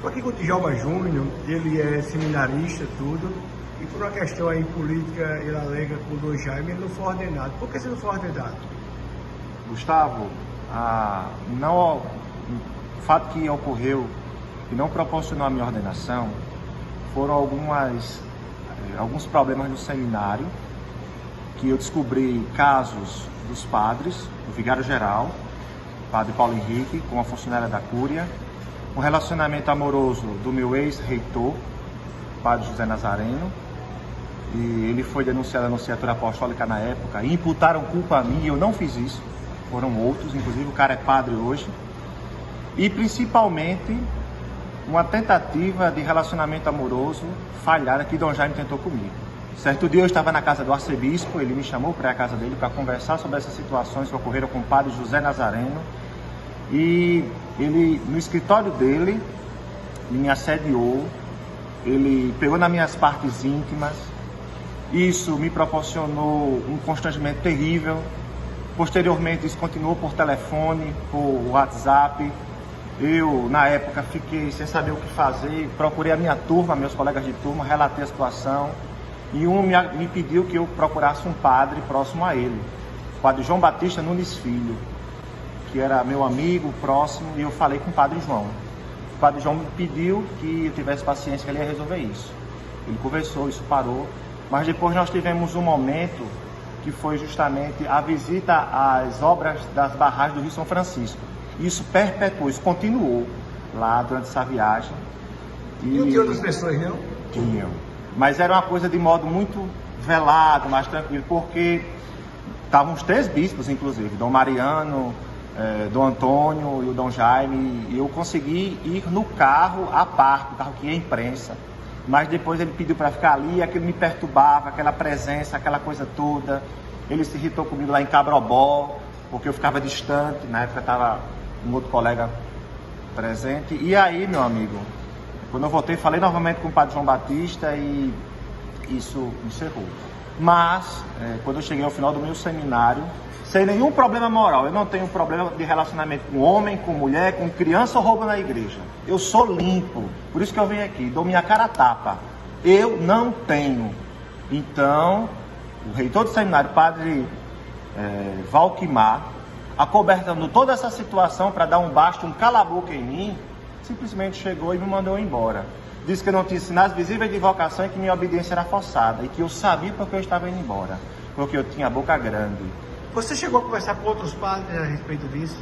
Estou aqui com o Djalma Júnior, ele é seminarista, tudo, e por uma questão aí política, ele alega com o Dom Jaime, ele não foi ordenado. Por que você não foi ordenado? Gustavo, o fato que ocorreu, que não proporcionou a minha ordenação, foram alguns problemas no seminário, que eu descobri casos dos padres, do vigário-geral, padre Paulo Henrique, com a funcionária da Cúria, um relacionamento amoroso do meu ex-reitor, padre José Nazareno, e ele foi denunciado na Nunciatura Apostólica na época, e imputaram culpa a mim, e eu não fiz isso, foram outros, inclusive o cara é padre hoje, e principalmente uma tentativa de relacionamento amoroso falhada que Dom Jaime tentou comigo. Certo dia eu estava na casa do arcebispo, ele me chamou para a casa dele para conversar sobre essas situações que ocorreram com o padre José Nazareno, e ele, no escritório dele, me assediou, ele pegou nas minhas partes íntimas, isso me proporcionou um constrangimento terrível. Posteriormente isso continuou por telefone, por WhatsApp. Eu, na época, fiquei sem saber o que fazer, procurei a minha turma, meus colegas de turma, relatei a situação, e um me pediu que eu procurasse um padre próximo a ele, o padre João Batista Nunes Filho, que era meu amigo próximo, e eu falei com o padre João. O padre João me pediu que eu tivesse paciência, que ele ia resolver isso. Ele conversou, isso parou, mas depois nós tivemos um momento que foi justamente a visita às obras das barragens do Rio São Francisco. Isso perpetuou, isso continuou lá durante essa viagem. E não tinha outras pessoas, não? Tinham, mas era uma coisa de modo muito velado, mais tranquilo, porque estavam os 3 bispos, inclusive, Dom Mariano, Dom Antônio e o Dom Jaime, e eu consegui ir no carro à parte, o carro que ia à imprensa, mas depois ele pediu para ficar ali, e aquilo me perturbava, aquela presença, aquela coisa toda. Ele se irritou comigo lá em Cabrobó, porque eu ficava distante, na época estava um outro colega presente, e aí, meu amigo, quando eu voltei, falei novamente com o padre João Batista e isso encerrou. Mas, quando eu cheguei ao final do meu seminário, sem nenhum problema moral, eu não tenho problema de relacionamento com homem, com mulher, com criança ou roubo na igreja. Eu sou limpo, por isso que eu venho aqui, dou minha cara a tapa. Eu não tenho. Então, o reitor do seminário, padre Valquimar, acobertando toda essa situação para dar um basta, um cala-boca em mim, simplesmente chegou e me mandou embora. Disse que eu não tinha sinais visíveis de vocação e que minha obediência era forçada, e que eu sabia porque eu estava indo embora, porque eu tinha a boca grande. Você chegou a conversar com outros padres a respeito disso?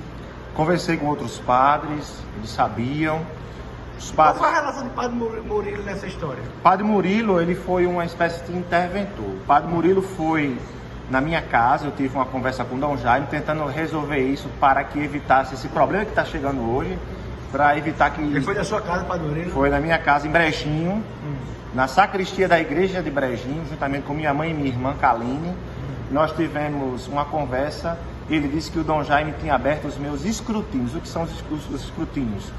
Conversei com outros padres, eles sabiam. Os Qual padres... foi a relação do padre Murilo nessa história? Padre Murilo, ele foi uma espécie de interventor. O padre Murilo foi na minha casa, eu tive uma conversa com o Dom Jaime, tentando resolver isso para que evitasse esse problema que está chegando hoje, para evitar que... Ele foi na sua casa, padre Murilo? Foi na minha casa, em Brejinho, na sacristia da igreja de Brejinho, juntamente com minha mãe e minha irmã Kaline. Nós tivemos uma conversa, ele disse que o Dom Jaime tinha aberto os meus escrutínios. O que são os escrutínios?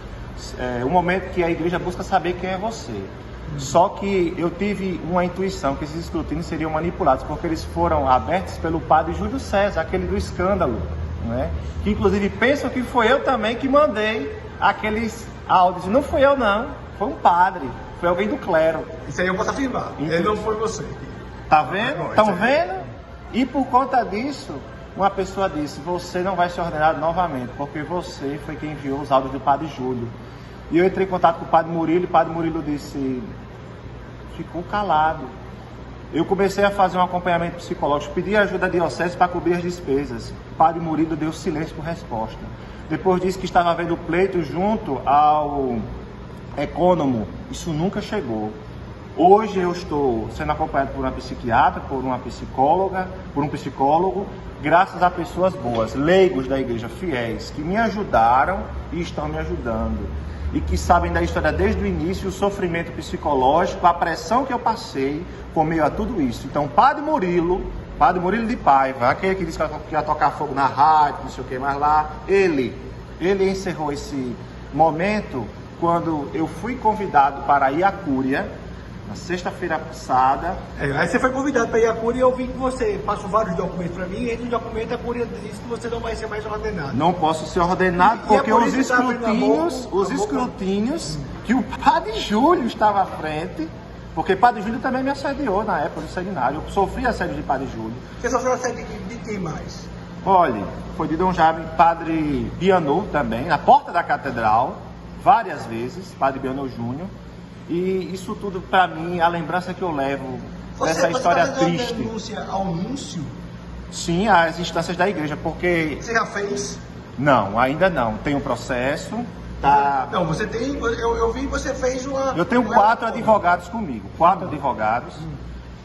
O momento que a igreja busca saber quem é você. Só que eu tive uma intuição que esses escrutínios seriam manipulados, porque eles foram abertos pelo padre Júlio César, aquele do escândalo, né? Que inclusive pensam que foi eu também que mandei aqueles áudios. Não fui eu não, foi um padre, foi alguém do clero. Isso aí eu posso afirmar, ele não foi você. Tá vendo? Estão vendo? E por conta disso, uma pessoa disse, você não vai ser ordenado novamente, porque você foi quem enviou os áudios do padre Júlio. E eu entrei em contato com o padre Murilo, e o padre Murilo disse, ficou calado. Eu comecei a fazer um acompanhamento psicológico, pedi ajuda da diocese para cobrir as despesas. O padre Murilo deu silêncio por resposta. Depois disse que estava havendo pleito junto ao ecônomo. Isso nunca chegou. Hoje eu estou sendo acompanhado por uma psiquiatra, por uma psicóloga, por um psicólogo, graças a pessoas boas, leigos da igreja, fiéis, que me ajudaram e estão me ajudando. E que sabem da história desde o início, o sofrimento psicológico, a pressão que eu passei com meio a tudo isso. Então, Padre Murilo de Paiva, aquele que disse que ia tocar fogo na rádio, não sei o que mais lá, ele encerrou esse momento quando eu fui convidado para ir à Cúria, Na sexta-feira passada. Aí você foi convidado para ir à cúria e eu vi que você passou vários documentos para mim, e entre os documentos a cúria disse que você não vai ser mais ordenado. Não posso ser ordenado porque os escrutínios, escrutínios que o Padre Júlio estava à frente, porque Padre Júlio também me assediou na época do seminário, eu sofri assédio de Padre Júlio. Você sofreu assédio de quem mais? Olha, foi de Dom Jaime, Padre Bianor também, na porta da catedral, várias vezes, Padre Bianor Júnior. E isso tudo, para mim, a lembrança que eu levo dessa história triste. Você denúncia ao Núncio? Sim, às instâncias da igreja, porque... Você já fez? Não, ainda não. Tem um processo, tá... Não, você tem... Eu vi que você fez uma... Eu tenho 4 advogados comigo, 4 advogados.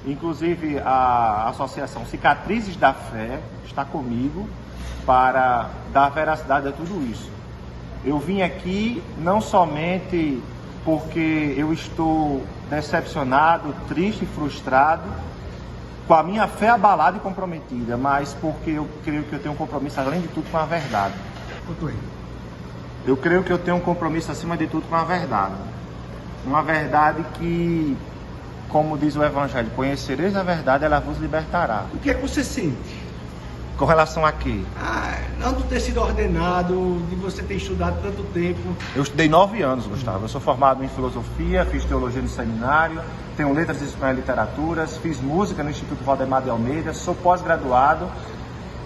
Inclusive, a Associação Cicatrizes da Fé está comigo para dar veracidade a tudo isso. Eu vim aqui não somente porque eu estou decepcionado, triste e frustrado, com a minha fé abalada e comprometida, mas porque eu creio que eu tenho um compromisso, além de tudo, com a verdade. Eu creio que eu tenho um compromisso, acima de tudo, com a verdade. Uma verdade que, como diz o Evangelho, conhecereis a verdade, ela vos libertará. O que é que você sente? Com relação a quê? Não de ter sido ordenado, de você ter estudado tanto tempo. Eu estudei 9 anos, Gustavo. Eu sou formado em filosofia, fiz teologia no seminário, tenho letras em espanhol e literaturas, fiz música no Instituto Valdemar de Almeida, sou pós-graduado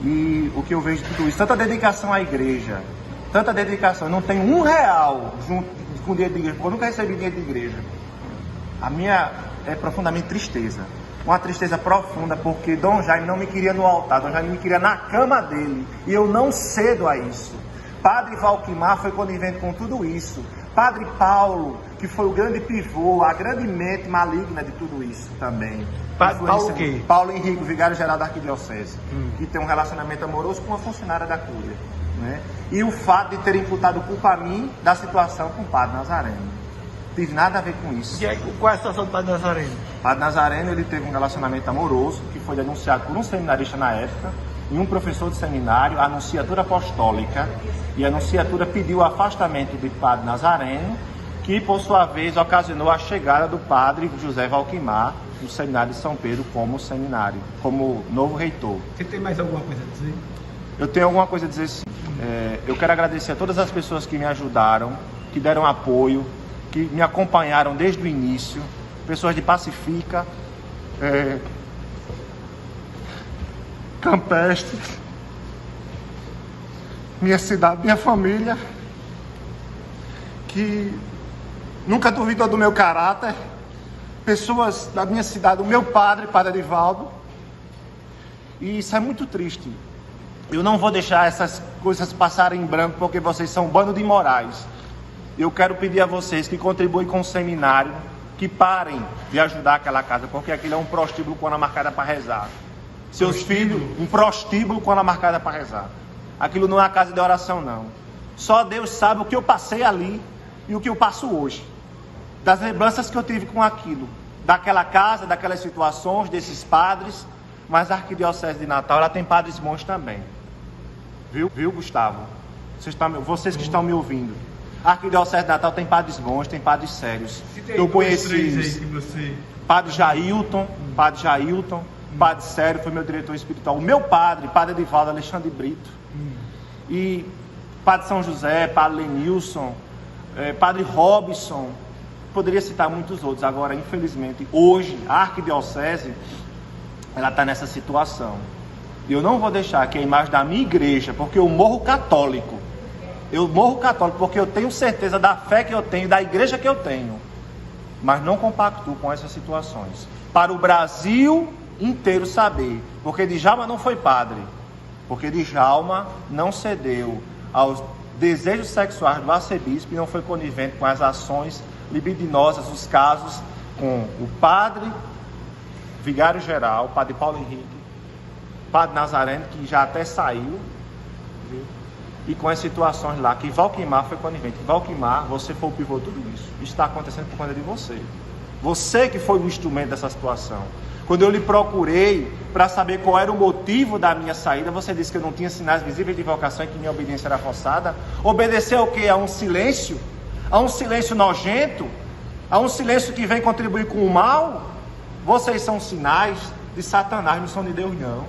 e o que eu vejo de tudo isso, tanta dedicação à igreja, tanta dedicação, eu não tenho R$1 junto com dinheiro de igreja, porque eu nunca recebi dinheiro de igreja. A minha é profundamente tristeza. Uma tristeza profunda, porque Dom Jaime não me queria no altar, Dom Jaime me queria na cama dele, e eu não cedo a isso. Padre Valquimar foi conivente com tudo isso. Padre Paulo, que foi o grande pivô, a grande mente maligna de tudo isso também. Padre Paulo o quê? Paulo Henrique, vigário-geral da Arquidiocese, que tem um relacionamento amoroso com uma funcionária da Cúria, né? E o fato de ter imputado culpa a mim da situação com o Padre Nazareno. Não tive nada a ver com isso. E aí, qual é a situação do Padre Nazareno? O Padre Nazareno, ele teve um relacionamento amoroso que foi denunciado por um seminarista na época e um professor de seminário, a Nunciatura Apostólica, e a Nunciatura pediu o afastamento de Padre Nazareno, que por sua vez ocasionou a chegada do Padre José Valquimar no Seminário de São Pedro como seminário, como novo reitor. Você tem mais alguma coisa a dizer? Eu tenho alguma coisa a dizer, sim. Eu quero agradecer a todas as pessoas que me ajudaram, que deram apoio, que me acompanharam desde o início, pessoas de Pacifica, Campestre, minha cidade, minha família, que nunca duvidou do meu caráter, pessoas da minha cidade, o meu padre, Padre Edivaldo, e isso é muito triste. Eu não vou deixar essas coisas passarem em branco porque vocês são um bando de imorais. Eu quero pedir a vocês que contribuem com o seminário, que parem de ajudar aquela casa, porque aquilo é um prostíbulo com a marcada para rezar. Seus filhos, um prostíbulo com a marcada para rezar. Aquilo não é uma casa de oração, não. Só Deus sabe o que eu passei ali e o que eu passo hoje. Das lembranças que eu tive com aquilo, daquela casa, daquelas situações, desses padres, mas a Arquidiocese de Natal, ela tem padres bons também. Viu, Gustavo? Vocês que estão me ouvindo. A Arquidiocese de Natal tem padres bons, tem padres sérios. Eu conheci Padre Jailton, Padre Sério, foi meu diretor espiritual. O meu padre, Padre Edivaldo Alexandre Brito. E Padre São José, Padre Lenilson, Padre Robson. Poderia citar muitos outros. Agora, infelizmente, hoje, a Arquidiocese, ela está nessa situação. E eu não vou deixar que a imagem da minha igreja, porque eu morro católico. Eu morro católico porque eu tenho certeza da fé que eu tenho, da igreja que eu tenho. Mas não compactuo com essas situações. Para o Brasil inteiro saber. Porque Djalma não foi padre. Porque Djalma não cedeu aos desejos sexuais do arcebispo e não foi conivente com as ações libidinosas, os casos com o padre vigário-geral, Padre Paulo Henrique, Padre Nazareno, que já até saiu, viu? E com as situações lá, que Valquimar foi conivente. Valquimar, você foi o pivô de tudo isso. Isso está acontecendo por conta de você. Você que foi o instrumento dessa situação. Quando eu lhe procurei para saber qual era o motivo da minha saída, você disse que eu não tinha sinais visíveis de vocação e que minha obediência era forçada. Obedeceu ao quê? A um silêncio? A um silêncio nojento? Há um silêncio que vem contribuir com o mal. Vocês são sinais de Satanás, não são de Deus, não.